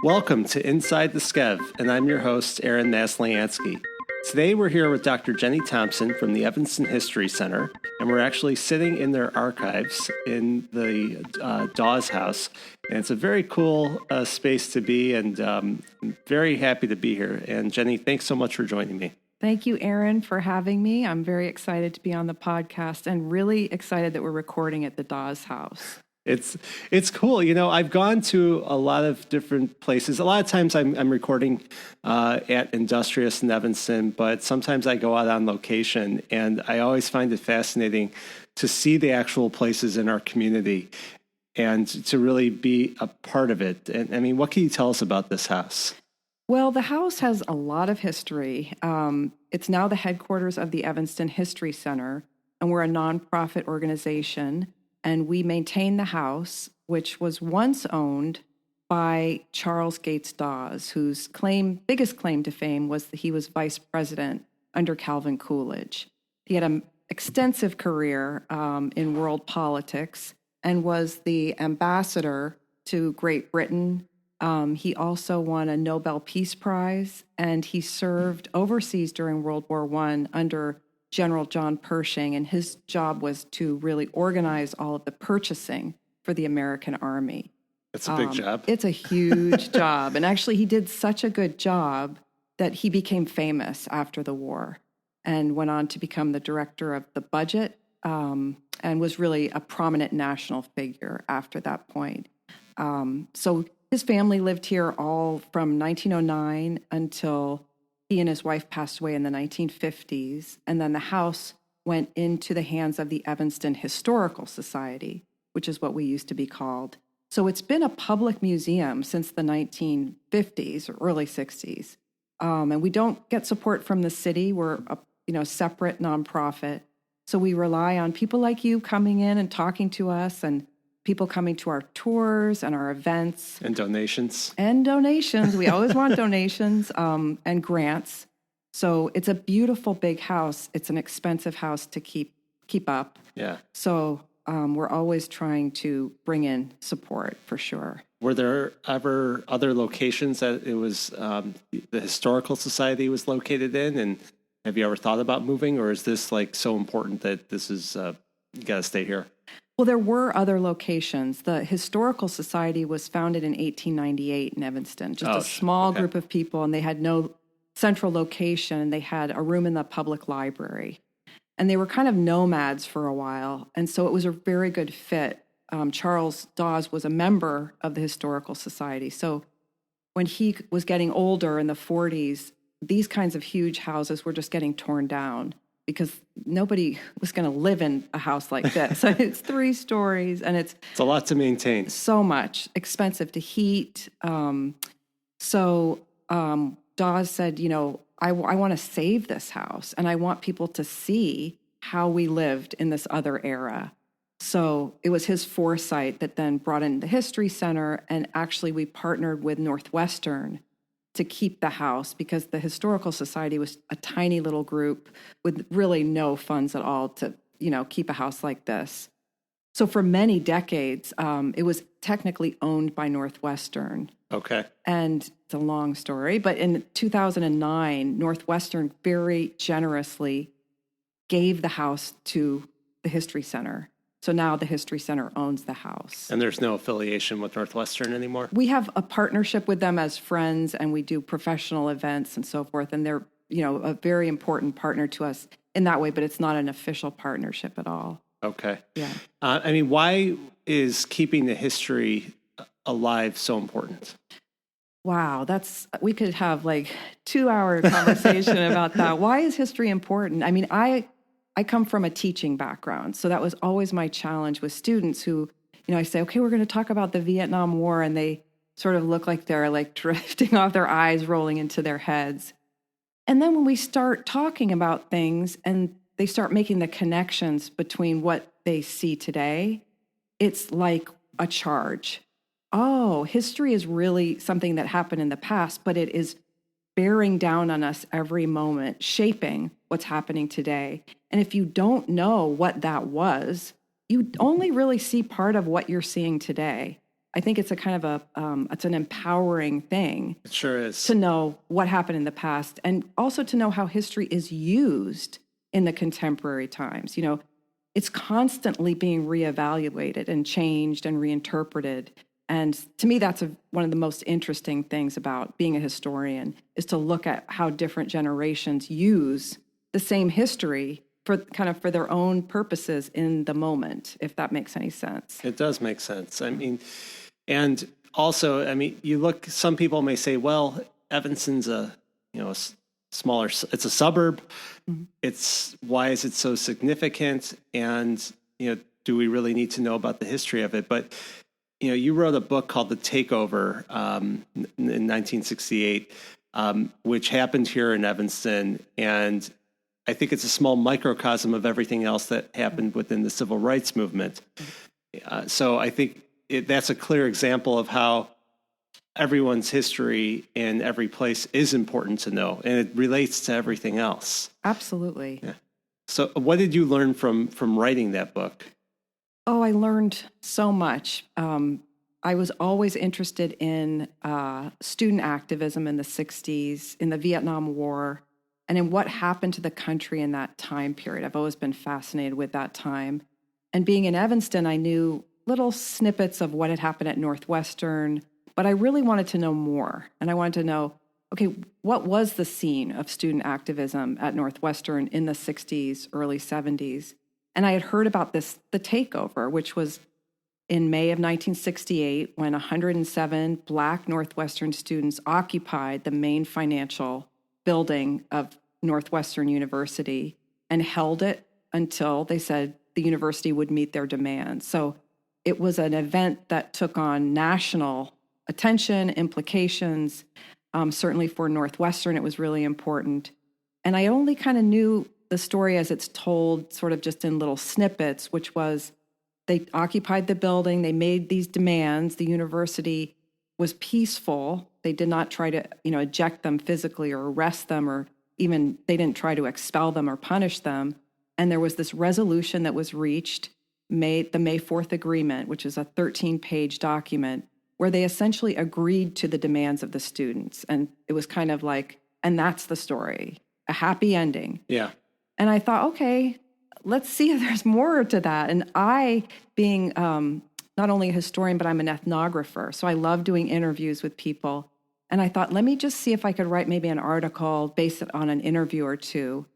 Welcome to Inside the Skev, and I'm your host, Aaron Maslyansky. Today we're here with Dr. Jenny Thompson from the Evanston History Center, and we're actually sitting in their archives in the Dawes House. And it's a very cool space to be, and I'm very happy to be here. And Jenny, thanks so much for joining me. Thank you, Aaron, for having me. I'm very excited to be on the podcast and really excited that we're recording at the Dawes House. It's cool. You know, I've gone to a lot of different places. A lot of times I'm recording at Industrious in Evanston, but sometimes I go out on location, and I always find it fascinating to see the actual places in our community and to really be a part of it. And I mean, what can you tell us about this house? Well, the house has a lot of history. It's now the headquarters of the Evanston History Center, and we're a nonprofit organization. And we maintain the house, which was once owned by Charles Gates Dawes, whose biggest claim to fame was that he was vice president under Calvin Coolidge. He had an extensive career in world politics and was the ambassador to Great Britain. He also won a Nobel Peace Prize, and he served overseas during World War I under General John Pershing, and his job was to really organize all of the purchasing for the American Army. It's a big job. It's a huge job. And actually, he did such a good job that he became famous after the war and went on to become the director of the budget and was really a prominent national figure after that point. So his family lived here all from 1909 until he and his wife passed away in the 1950s, and then the house went into the hands of the Evanston Historical Society, which is what we used to be called. So it's been a public museum since the 1950s or early 60s. And we don't get support from the city. We're a separate nonprofit. So we rely on people like you coming in and talking to us, and people coming to our tours and our events. And donations. We always want donations and grants. So it's a beautiful big house. It's an expensive house to keep up. Yeah. So we're always trying to bring in support for sure. Were there ever other locations that it was the Historical Society was located in? And have you ever thought about moving, or is this like so important that this is, you got to stay here? Well, there were other locations. The Historical Society was founded in 1898 in Evanston, just a small group of people, and they had no central location. They had a room in the public library, and they were kind of nomads for a while, and so it was a very good fit. Charles Dawes was a member of the Historical Society, so when he was getting older in the 40s, these kinds of huge houses were just getting torn down, because nobody was going to live in a house like this. It's 3 stories, and it's a lot to maintain. So much, expensive to heat. So Dawes said, I want to save this house, and I want people to see how we lived in this other era. So it was his foresight that then brought in the History Center, and actually we partnered with Northwestern to keep the house, because the Historical Society was a tiny little group with really no funds at all to, keep a house like this. So for many decades, it was technically owned by Northwestern. Okay. And it's a long story, but in 2009, Northwestern very generously gave the house to the History Center. So now the History Center owns the house. And there's no affiliation with Northwestern anymore? We have a partnership with them as friends, and we do professional events and so forth. And they're, a very important partner to us in that way, but it's not an official partnership at all. Okay. Yeah. Why is keeping the history alive so important? Wow, we could have like 2-hour conversation about that. Why is history important? I come from a teaching background, so that was always my challenge with students who, I say, okay, we're going to talk about the Vietnam War, and they sort of look like they're like drifting off, their eyes rolling into their heads. And then when we start talking about things and they start making the connections between what they see today, it's like a charge. Oh, history is really something that happened in the past, but it is bearing down on us every moment, shaping what's happening today. And if you don't know what that was, you only really see part of what you're seeing today. I think it's a kind of it's an empowering thing. It sure is. To know what happened in the past, and also to know how history is used in the contemporary times. It's constantly being reevaluated and changed and reinterpreted. And to me, that's one of the most interesting things about being a historian, is to look at how different generations use the same history for their own purposes in the moment, if that makes any sense. It does make sense. I mean, and also, some people may say, well, Evanston's a smaller, it's a suburb. Mm-hmm. Why is it so significant? And, do we really need to know about the history of it? But, you wrote a book called The Takeover in 1968, which happened here in Evanston. And I think it's a small microcosm of everything else that happened within the civil rights movement. So I think that's a clear example of how everyone's history in every place is important to know, and it relates to everything else. Absolutely. Yeah. So what did you learn from writing that book? Oh, I learned so much. I was always interested in student activism in the 60s, in the Vietnam War, and in what happened to the country in that time period. I've always been fascinated with that time. And being in Evanston, I knew little snippets of what had happened at Northwestern, but I really wanted to know more. And I wanted to know, okay, what was the scene of student activism at Northwestern in the 60s, early 70s? And I had heard about the takeover, which was in May of 1968, when 107 Black Northwestern students occupied the main financial building of Northwestern University and held it until they said the university would meet their demands. So it was an event that took on national attention, implications. Certainly for Northwestern, it was really important. And I only kind of knew the story as it's told sort of just in little snippets, which was they occupied the building, they made these demands, the university was peaceful. They did not try to, eject them physically or arrest them, or even they didn't try to expel them or punish them. And there was this resolution that was reached, the May 4th Agreement, which is a 13-page document, where they essentially agreed to the demands of the students. And it was kind of like, and that's the story, a happy ending. Yeah. And I thought, okay, let's see if there's more to that. And I, being not only a historian, but I'm an ethnographer, so I love doing interviews with people. And I thought, let me just see if I could write maybe an article based on an interview or two.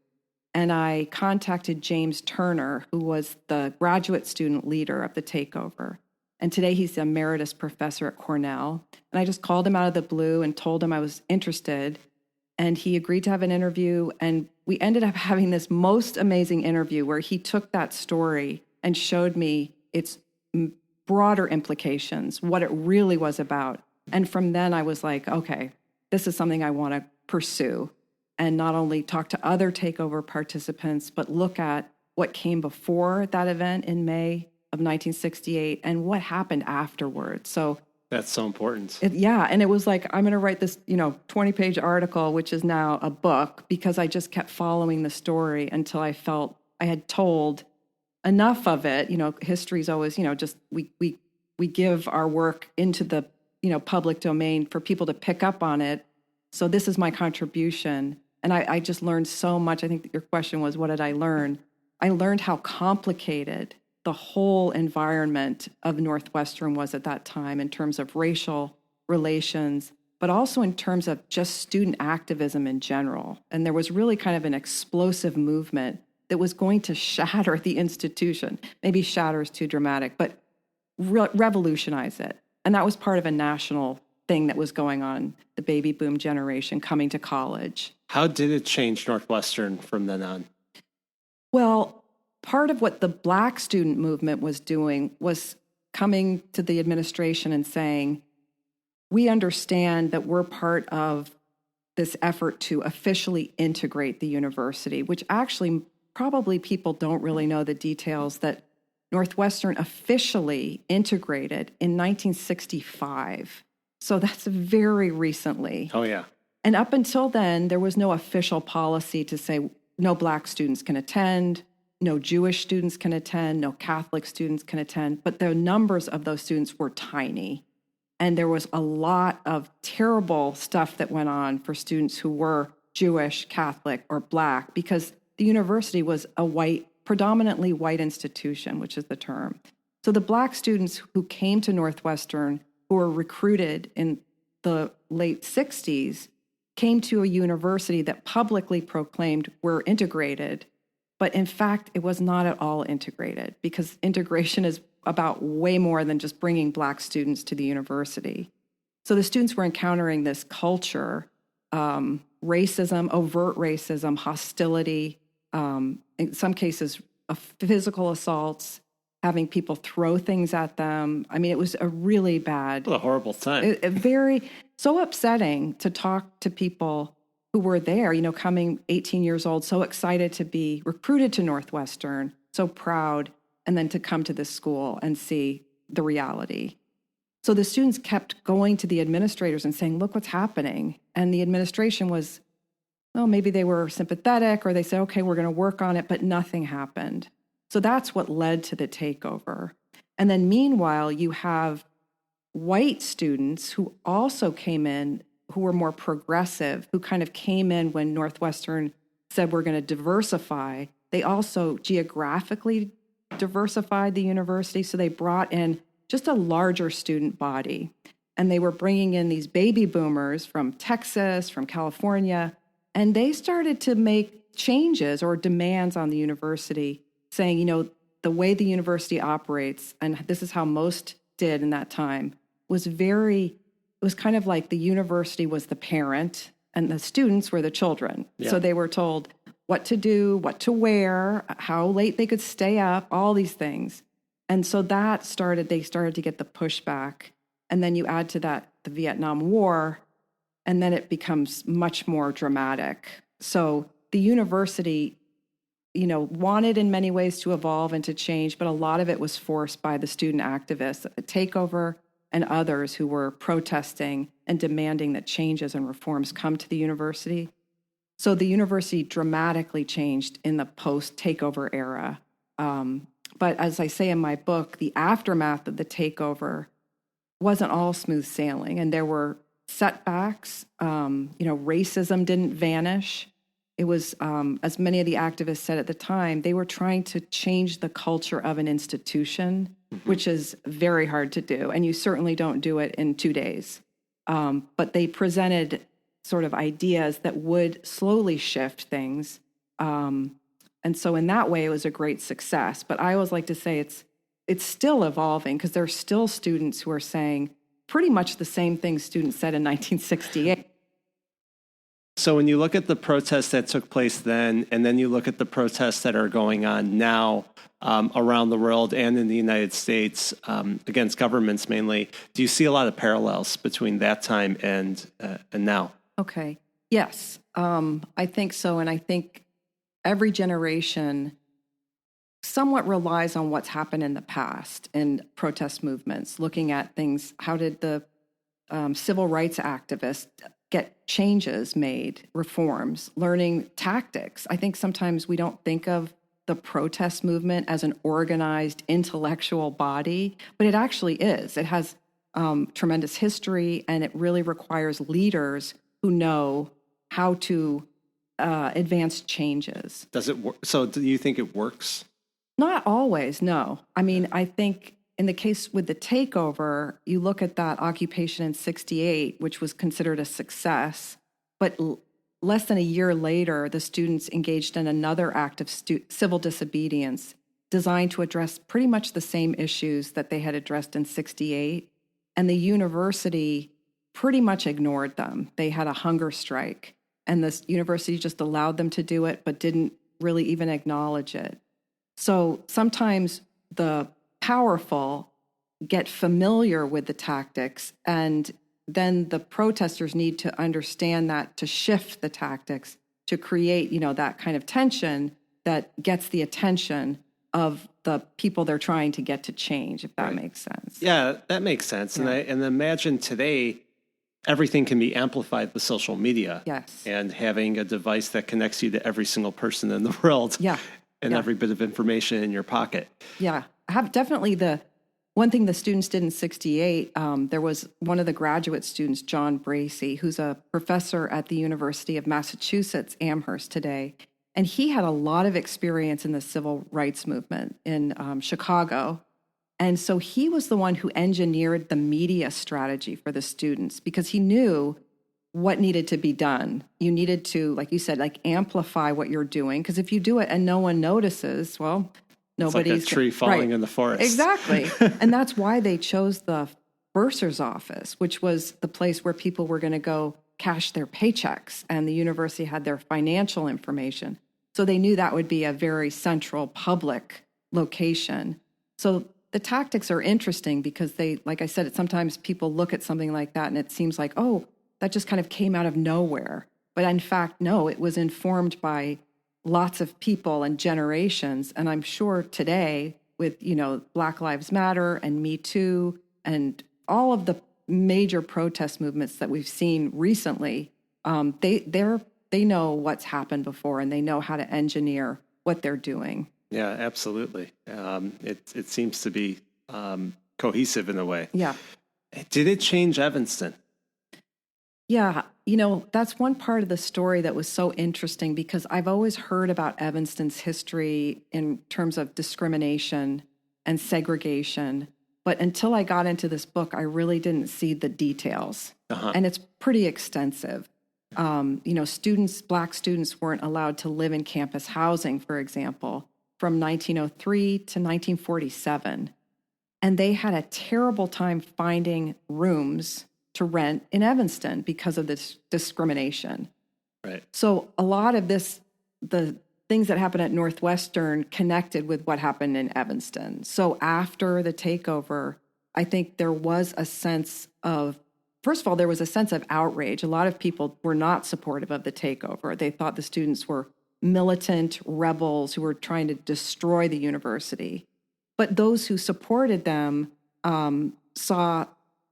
And I contacted James Turner, who was the graduate student leader of the takeover. And today he's an emeritus professor at Cornell. And I just called him out of the blue and told him I was interested. And he agreed to have an interview. And we ended up having this most amazing interview where he took that story and showed me its broader implications, what it really was about. And from then I was like, okay, this is something I want to pursue, and not only talk to other takeover participants, but look at what came before that event in May of 1968 and what happened afterwards. So that's so important. And it was like, I'm going to write this, 20-page article, which is now a book, because I just kept following the story until I felt I had told enough of it. History's always, just we give our work into the, public domain for people to pick up on it. So this is my contribution. And I just learned so much. I think that your question was, what did I learn? I learned how complicated the whole environment of Northwestern was at that time in terms of racial relations, but also in terms of just student activism in general. And there was really kind of an explosive movement that was going to shatter the institution. Maybe shatter is too dramatic, but revolutionize it. And that was part of a national thing that was going on, the baby boom generation coming to college. How did it change Northwestern from then on? Well, part of what the Black student movement was doing was coming to the administration and saying, we understand that we're part of this effort to officially integrate the university, which actually probably people don't really know the details, that Northwestern officially integrated in 1965. So that's very recently. Oh, yeah. And up until then, there was no official policy to say no Black students can attend, no Jewish students can attend, no Catholic students can attend, but the numbers of those students were tiny. And there was a lot of terrible stuff that went on for students who were Jewish, Catholic, or Black, because the university was a predominantly white institution, which is the term. So the Black students who came to Northwestern, who were recruited in the late 60s, came to a university that publicly proclaimed we're integrated. But in fact, it was not at all integrated, because integration is about way more than just bringing Black students to the university. So the students were encountering this culture, racism, overt racism, hostility, in some cases, physical assaults, having people throw things at them. I mean, it was a really bad... What a horrible time. So upsetting to talk to people who were there, coming 18 years old, so excited to be recruited to Northwestern, so proud, and then to come to this school and see the reality. So the students kept going to the administrators and saying, look what's happening. And the administration was, maybe they were sympathetic, or they said, okay, we're going to work on it, but nothing happened. So that's what led to the takeover. And then meanwhile, you have white students who also came in, who were more progressive, who kind of came in when Northwestern said we're going to diversify. They also geographically diversified the university, so they brought in just a larger student body. And they were bringing in these baby boomers from Texas, from California, and they started to make changes or demands on the university, saying, the way the university operates, and this is how most did in that time, it was kind of like the university was the parent and the students were the children. Yeah. So they were told what to do, what to wear, how late they could stay up, all these things. And so they started to get the pushback. And then you add to that the Vietnam War, and then it becomes much more dramatic. So the university, wanted in many ways to evolve and to change, but a lot of it was forced by the student activists, the takeover, and others who were protesting and demanding that changes and reforms come to the university. So the university dramatically changed in the post-takeover era. But as I say in my book, the aftermath of the takeover wasn't all smooth sailing, and there were setbacks. Racism didn't vanish. It was, as many of the activists said at the time, they were trying to change the culture of an institution, which is very hard to do. And you certainly don't do it in 2 days. But they presented sort of ideas that would slowly shift things. And so in that way, it was a great success. But I always like to say it's still evolving, because there are still students who are saying pretty much the same things students said in 1968. So when you look at the protests that took place then, and then you look at the protests that are going on now around the world and in the United States against governments mainly, do you see a lot of parallels between that time and now? Okay. Yes, I think so. And I think every generation somewhat relies on what's happened in the past in protest movements, looking at things. How did the civil rights activists get changes made, reforms, learning tactics? I think sometimes we don't think of the protest movement as an organized intellectual body, but it actually is. It has tremendous history, and it really requires leaders who know how to advance changes. Does it work? So do you think it works? Not always, no. I mean, I think in the case with the takeover, you look at that occupation in 68, which was considered a success, but less than a year later, the students engaged in another act of civil disobedience designed to address pretty much the same issues that they had addressed in 68. And the university pretty much ignored them. They had a hunger strike, and the university just allowed them to do it, but didn't really even acknowledge it. So sometimes the powerful get familiar with the tactics, and then the protesters need to understand that to shift the tactics to create, that kind of tension that gets the attention of the people they're trying to get to change, if that makes sense. Yeah, that makes sense. Yeah. And imagine today, everything can be amplified with social media. Yes. And having a device that connects you to every single person in the world. Yeah. and every bit of information in your pocket. Yeah, I have definitely the one thing the students did in 68. There was one of the graduate students, John Bracey, who's a professor at the University of Massachusetts, Amherst today. And he had a lot of experience in the civil rights movement in Chicago. And so he was the one who engineered the media strategy for the students because he knew what needed to be done. You needed to, like you said, like amplify what you're doing. Because if you do it and no one notices, well, nobody's... It's like a tree falling in the forest. Exactly. And that's why they chose the bursar's office, which was the place where people were going to go cash their paychecks. And the university had their financial information. So they knew that would be a very central public location. So the tactics are interesting because they, like I said, sometimes people look at something like that and it seems like, oh, that just kind of came out of nowhere. But in fact, no, it was informed by lots of people and generations. And I'm sure today with, Black Lives Matter and Me Too and all of the major protest movements that we've seen recently, they know what's happened before and they know how to engineer what they're doing. Yeah, absolutely. It seems to be cohesive in a way. Yeah. Did it change Evanston? Yeah, that's one part of the story that was so interesting because I've always heard about Evanston's history in terms of discrimination and segregation. But until I got into this book, I really didn't see the details. And it's pretty extensive. Black students weren't allowed to live in campus housing, for example, from 1903 to 1947. And they had a terrible time finding rooms to rent in Evanston because of this discrimination. Right. So a lot of the things that happened at Northwestern connected with what happened in Evanston. So after the takeover, I think there was a sense of, first of all, there was a sense of outrage. A lot of people were not supportive of the takeover. They thought the students were militant rebels who were trying to destroy the university. But those who supported them saw,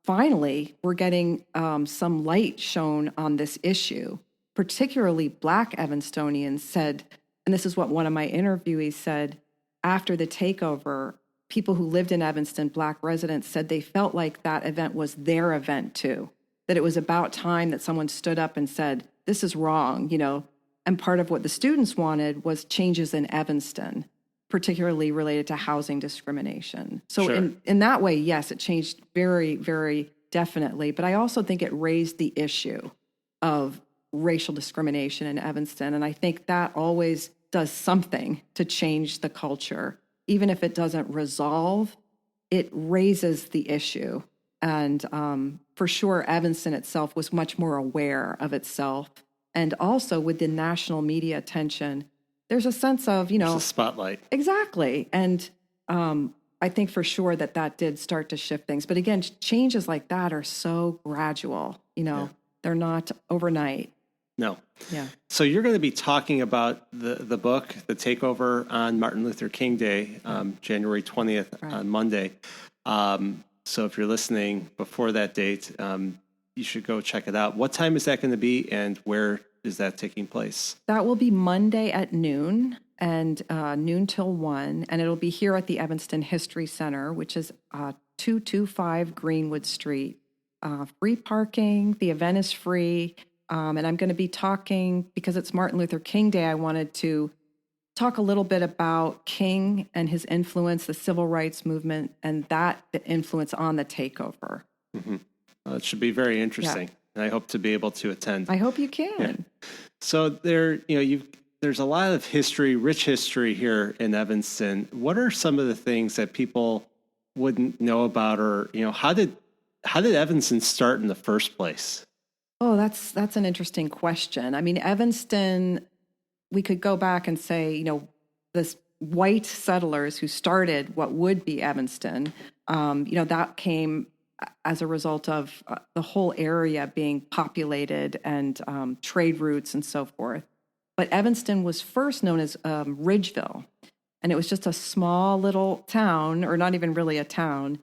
finally, we're getting some light shown on this issue. Particularly Black Evanstonians said, and this is what one of my interviewees said, after the takeover, people who lived in Evanston, Black residents, said they felt like that event was their event too, that it was about time that someone stood up and said, this is wrong, and part of what the students wanted was changes in Evanston, particularly related to housing discrimination. So Sure. in that way, yes, it changed very, very definitely, but I also think it raised the issue of racial discrimination in Evanston, and I think that always does something to change the culture. Even if it doesn't resolve, it raises the issue. And for sure, Evanston itself was much more aware of itself. And also with the national media attention, there's a sense of, There's a spotlight. Exactly. And I think for sure that did start to shift things. But again, changes like that are so gradual, They're not overnight. No. Yeah. So you're going to be talking about the book, The Takeover, on Martin Luther King Day, January 20th, on Monday. So if you're listening before that date, you should go check it out. What time is that going to be, and where is that taking place? That will be Monday at noon, and noon till 1, and it'll be here at the Evanston History Center, which is 225 Greenwood Street. Free parking, the event is free. And I'm going to be talking, because it's Martin Luther King Day, I wanted to talk a little bit about King and his influence, the civil rights movement, and the influence on the takeover. Mm-hmm. Well, it should be very interesting, and I hope to be able to attend. I hope you can. Yeah. So there's a lot of history, rich history here in Evanston. What are some of the things that people wouldn't know about, or how did Evanston start in the first place? Oh, that's an interesting question. I mean, Evanston, we could go back and say, this white settlers who started what would be Evanston, that came as a result of the whole area being populated and trade routes and so forth. But Evanston was first known as Ridgeville, and it was just a small little town, or not even really a town,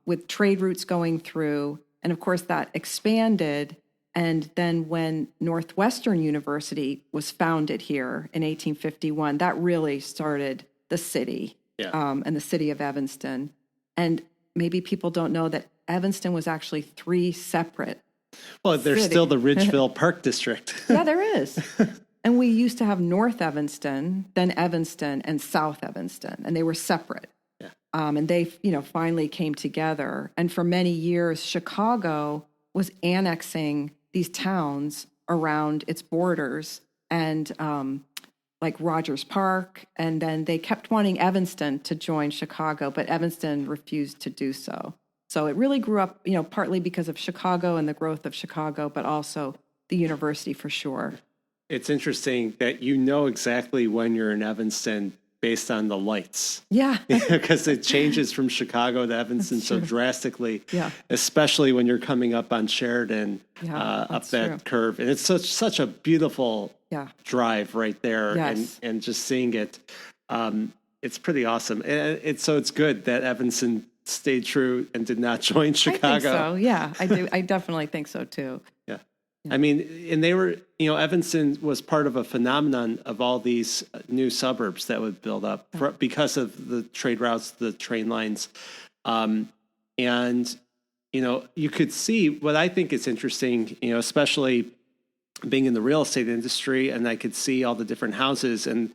with trade routes going through. And of course, that expanded And then when Northwestern University was founded here in 1851, that really started the city, and the city of Evanston. And maybe people don't know that Evanston was actually 3 separate. Well, there's still the Ridgeville Park District. Yeah, there is. And we used to have North Evanston, then Evanston, and South Evanston, and they were separate. Yeah. And they, finally came together. And for many years, Chicago was annexing these towns around its borders, and like Rogers Park, and then they kept wanting Evanston to join Chicago, but Evanston refused to do so. So it really grew up, partly because of Chicago and the growth of Chicago, but also the university for sure. It's interesting that you know exactly when you're in Evanston based on the lights. Yeah. Because it changes from Chicago to Evanston so drastically, especially when you're coming up on Sheridan, up that curve. And it's such a beautiful drive right there. Yes. And just seeing it, it's pretty awesome. And so it's good that Evanston stayed true and did not join Chicago. I think so. Yeah, I do. I definitely think so too. Yeah. I mean, and they were, Evanston was part of a phenomenon of all these new suburbs that would build up because of the trade routes, the train lines. And, you could see what I think is interesting, especially being in the real estate industry, and I could see all the different houses and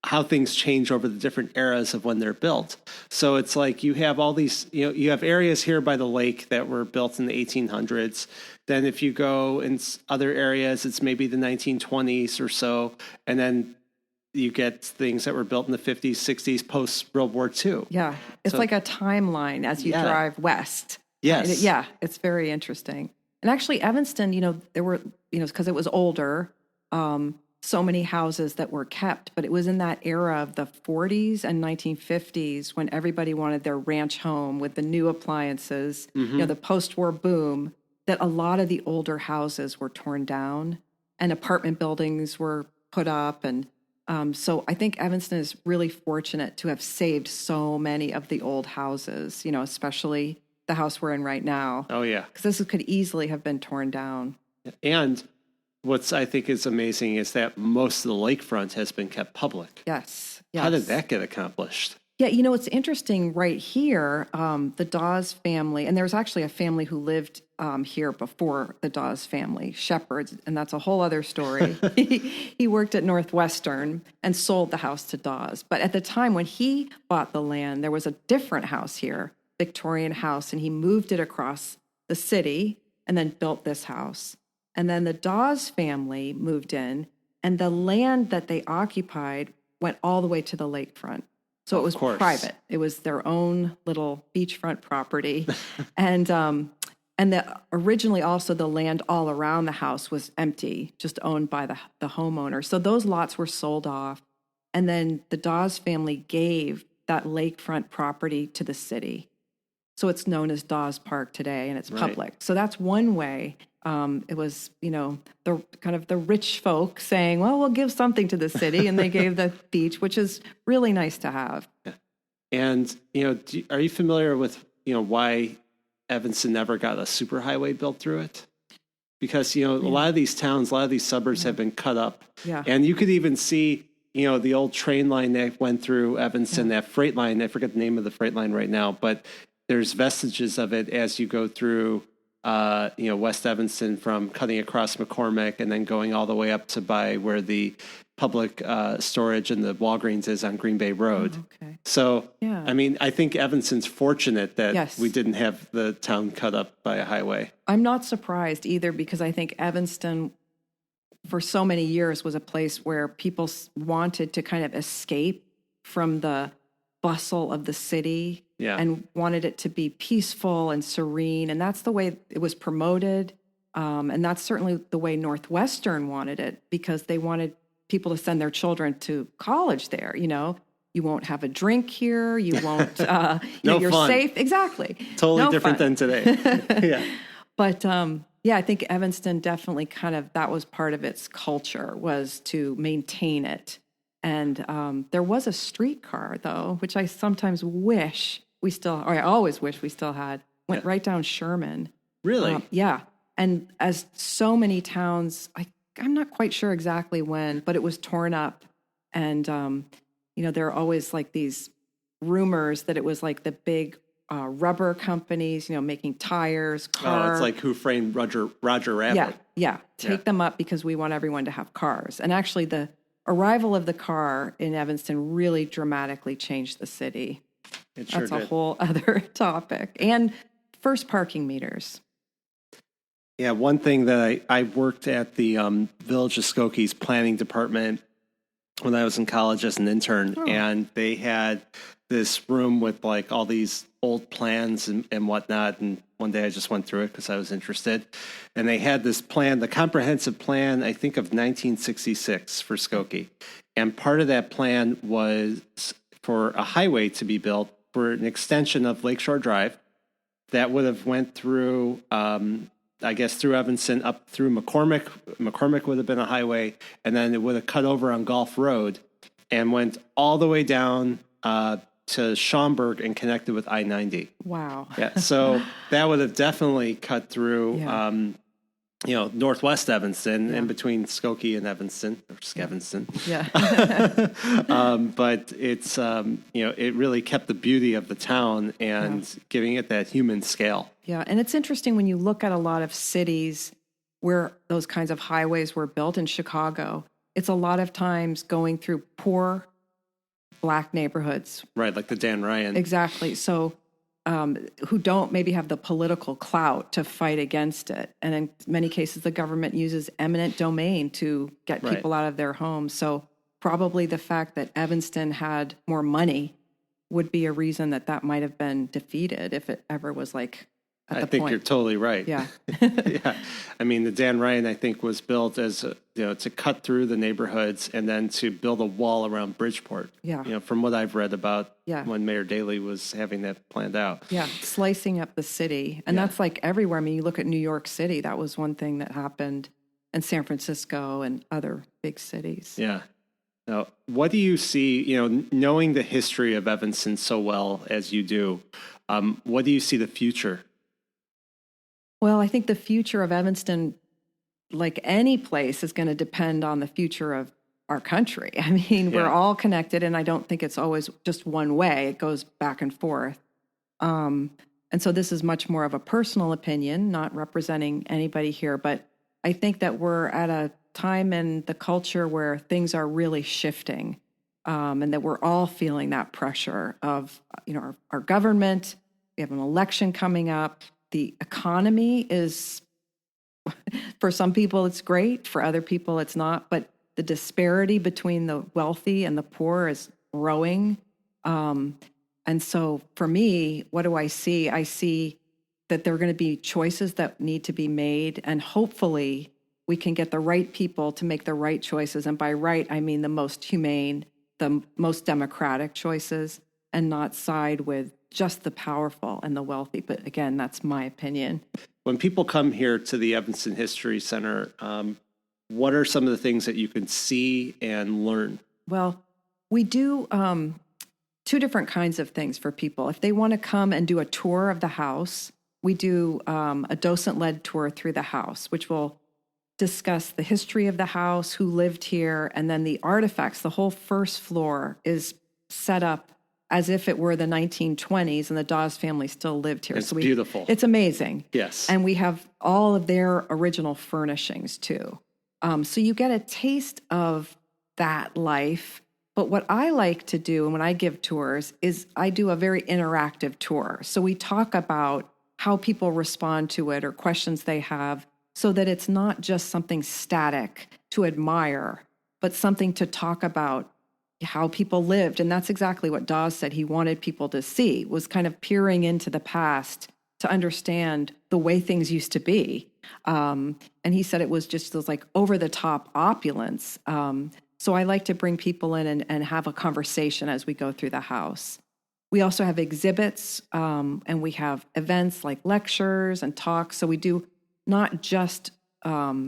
how things change over the different eras of when they're built. So it's like you have all these, you have areas here by the lake that were built in the 1800s. Then if you go in other areas, it's maybe the 1920s or so. And then you get things that were built in the 50s, 60s, post-World War II. Yeah, it's like a timeline as you drive west. Yes. It's very interesting. And actually, Evanston, there were, because it was older, so many houses that were kept, but it was in that era of the 40s and 1950s when everybody wanted their ranch home with the new appliances, the post-war boom, that a lot of the older houses were torn down and apartment buildings were put up. And so I think Evanston is really fortunate to have saved so many of the old houses, especially the house we're in right now. Oh, yeah. Because this could easily have been torn down. And what's I think is amazing is that most of the lakefront has been kept public. Yes. How did that get accomplished? Yeah, it's interesting right here, the Dawes family, and there's actually a family who lived here before the Dawes family, Shepherds, and that's a whole other story. He worked at Northwestern and sold the house to Dawes. But at the time when he bought the land, there was a different house here, Victorian house, and he moved it across the city and then built this house. And then the Dawes family moved in, and the land that they occupied went all the way to the lakefront. So it was private. It was their own little beachfront property. And originally also the land all around the house was empty, just owned by the homeowner. So those lots were sold off. And then the Dawes family gave that lakefront property to the city. So it's known as Dawes Park today, and it's public. So that's one way. It was, the kind of the rich folk saying, well, we'll give something to the city. And they gave the beach, which is really nice to have. Yeah. And, are you familiar with, why Evanston never got a superhighway built through it? Because, a lot of these towns, a lot of these suburbs have been cut up. Yeah. And you could even see, the old train line that went through Evanston, that freight line. I forget the name of the freight line right now, but there's vestiges of it as you go through West Evanston, from cutting across McCormick and then going all the way up to by where the public storage and the Walgreens is on Green Bay Road. Oh, okay. So, I mean, I think Evanston's fortunate that we didn't have the town cut up by a highway. I'm not surprised either, because I think Evanston, for so many years, was a place where people wanted to kind of escape from the bustle of the city and wanted it to be peaceful and serene. And that's the way it was promoted. And that's certainly the way Northwestern wanted it, because they wanted people to send their children to college there. You won't have a drink here. You won't, you're fun. Safe. Exactly. Totally different than today. Yeah. But I think Evanston definitely that was part of its culture, was to maintain it. And there was a streetcar, though, which I sometimes wish I always wish we still had, went right down Sherman. Really? Yeah. And as so many towns, I'm not quite sure exactly when, but it was torn up. And, there are always like these rumors that it was like the big rubber companies, making tires, cars. Oh, it's like Who Framed Roger Rabbit. Yeah. Take them up because we want everyone to have cars. And actually the arrival of the car in Evanston really dramatically changed the city. It sure That's did. a whole other topic. And first parking meters. Yeah, one thing that I worked at the Village of Skokie's planning department when I was in college as an intern, and they had this room with like all these old plans and whatnot. And one day I just went through it because I was interested. And they had this plan, the comprehensive plan, I think of 1966 for Skokie. And part of that plan was for a highway to be built for an extension of Lakeshore Drive that would have went through, I guess, through Evanston up through McCormick. McCormick would have been a highway, and then it would have cut over on Gulf Road and went all the way down to Schaumburg and connected with I-90. Wow. Yeah, so that would have definitely cut through, northwest Evanston, in between Skokie and Evanston, or Skevinston. Yeah. But it's, it really kept the beauty of the town and giving it that human scale. Yeah, and it's interesting when you look at a lot of cities where those kinds of highways were built in Chicago, it's a lot of times going through poor Black neighborhoods. Right, like the Dan Ryan. Exactly. So who don't maybe have the political clout to fight against it. And in many cases, the government uses eminent domain to get people out of their homes. So probably the fact that Evanston had more money would be a reason that might have been defeated if it ever was like at the point. I think you're totally right. Yeah. Yeah. I mean, the Dan Ryan, I think, was built as, to cut through the neighborhoods and then to build a wall around Bridgeport. Yeah. From what I've read about when Mayor Daley was having that planned out. Yeah. Slicing up the city. And that's like everywhere. I mean, you look at New York City, that was one thing that happened, and San Francisco and other big cities. Yeah. Now, what do you see, knowing the history of Evanston so well as you do, what do you see the future? Well, I think the future of Evanston, like any place, is going to depend on the future of our country. I mean, we're all connected, and I don't think it's always just one way. It goes back and forth. And so this is much more of a personal opinion, not representing anybody here, but I think that we're at a time in the culture where things are really shifting, and that we're all feeling that pressure of, our government. We have an election coming up. The economy is, for some people, it's great. For other people, it's not. But the disparity between the wealthy and the poor is growing. And so for me, what do I see? I see that there are going to be choices that need to be made. And hopefully we can get the right people to make the right choices. And by right, I mean the most humane, the most democratic choices, and not side with just the powerful and the wealthy. But again, that's my opinion. When people come here to the Evanston History Center, what are some of the things that you can see and learn? Well, we do two different kinds of things for people. If they want to come and do a tour of the house, we do a docent-led tour through the house, which will discuss the history of the house, who lived here, and then the artifacts. The whole first floor is set up as if it were the 1920s and the Dawes family still lived here. It's beautiful. It's amazing. Yes. And we have all of their original furnishings too. So you get a taste of that life. But what I like to do, and when I give tours, is I do a very interactive tour. So we talk about how people respond to it or questions they have, so that it's not just something static to admire, but something to talk about how people lived. And that's exactly what Dawes said he wanted people to see, was kind of peering into the past to understand the way things used to be. And he said it was just those like over-the-top opulence. So I like to bring people in and have a conversation as we go through the house. We also have exhibits, and we have events like lectures and talks. So we do not just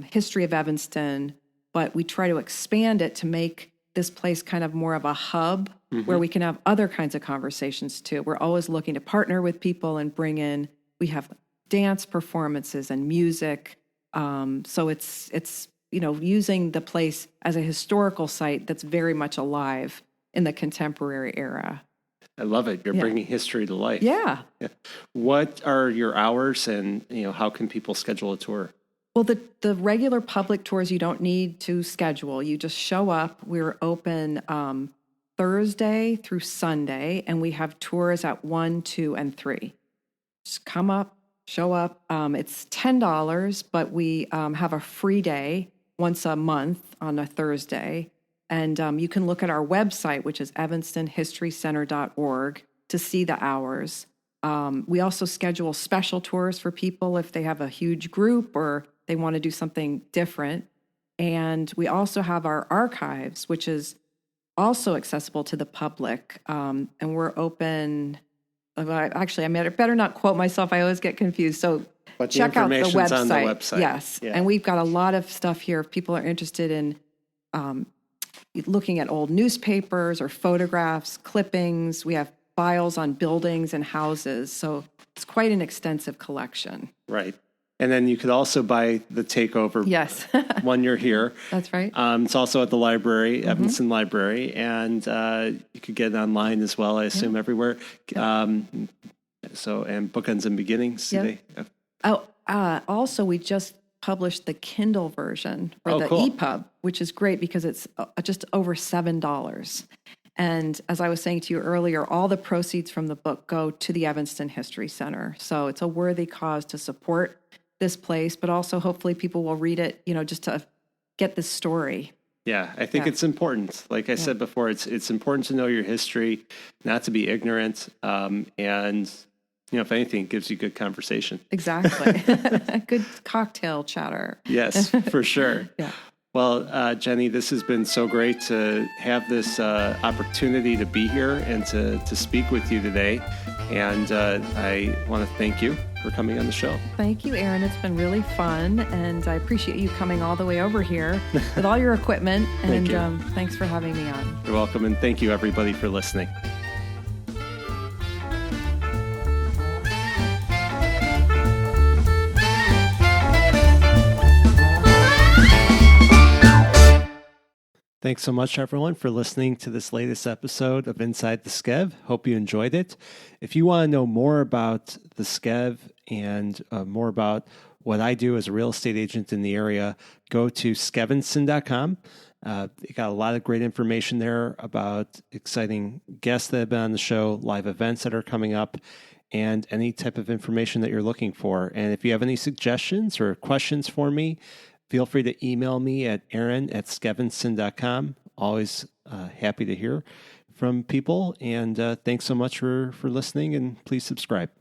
history of Evanston, but we try to expand it to make this place kind of more of a hub where we can have other kinds of conversations too. We're always looking to partner with people and bring in, we have dance performances and music. So it's using the place as a historical site that's very much alive in the contemporary era. I love it. You're bringing history to life. Yeah. What are your hours, and how can people schedule a tour? Well, the regular public tours you don't need to schedule. You just show up. We're open Thursday through Sunday, and we have tours at 1, 2, and 3. Just come up, show up. It's $10, but we have a free day once a month on a Thursday. And you can look at our website, which is evanstonhistorycenter.org, to see the hours. We also schedule special tours for people if they have a huge group or they want to do something different. And we also have our archives, which is also accessible to the public. And we're open. Actually, I better not quote myself. I always get confused. So but check out the website. On the website. Yes. Yeah. And we've got a lot of stuff here. If people are interested in looking at old newspapers or photographs, clippings, we have files on buildings and houses. So it's quite an extensive collection. Right. And then you could also buy the Takeover yes. when you're here. That's right. It's also at the library, Evanston Library, and you could get it online as well, I assume, everywhere. And Bookends and Beginnings today. Also, we just published the Kindle version or the cool. EPUB, which is great because it's just over $7. And as I was saying to you earlier, all the proceeds from the book go to the Evanston History Center. So it's a worthy cause to support this place, but also hopefully people will read it, just to get this story. Yeah, I think it's important. Like I said before, it's important to know your history, not to be ignorant, and if anything, it gives you good conversation. Exactly. Good cocktail chatter. Yes, for sure. Yeah. Well, Jenny, this has been so great to have this opportunity to be here and to speak with you today. And I want to thank you for coming on the show. Thank you, Aaron. It's been really fun, and I appreciate you coming all the way over here with all your equipment. And thanks for having me on. You're welcome, and thank you, everybody, for listening. Thanks so much, everyone, for listening to this latest episode of Inside the Skev. Hope you enjoyed it. If you want to know more about the Skev and more about what I do as a real estate agent in the area, go to skevinston.com. You got a lot of great information there about exciting guests that have been on the show, live events that are coming up, and any type of information that you're looking for. And if you have any suggestions or questions for me, feel free to email me at aaron@skevinston.com. Always happy to hear from people. And thanks so much for listening, and please subscribe.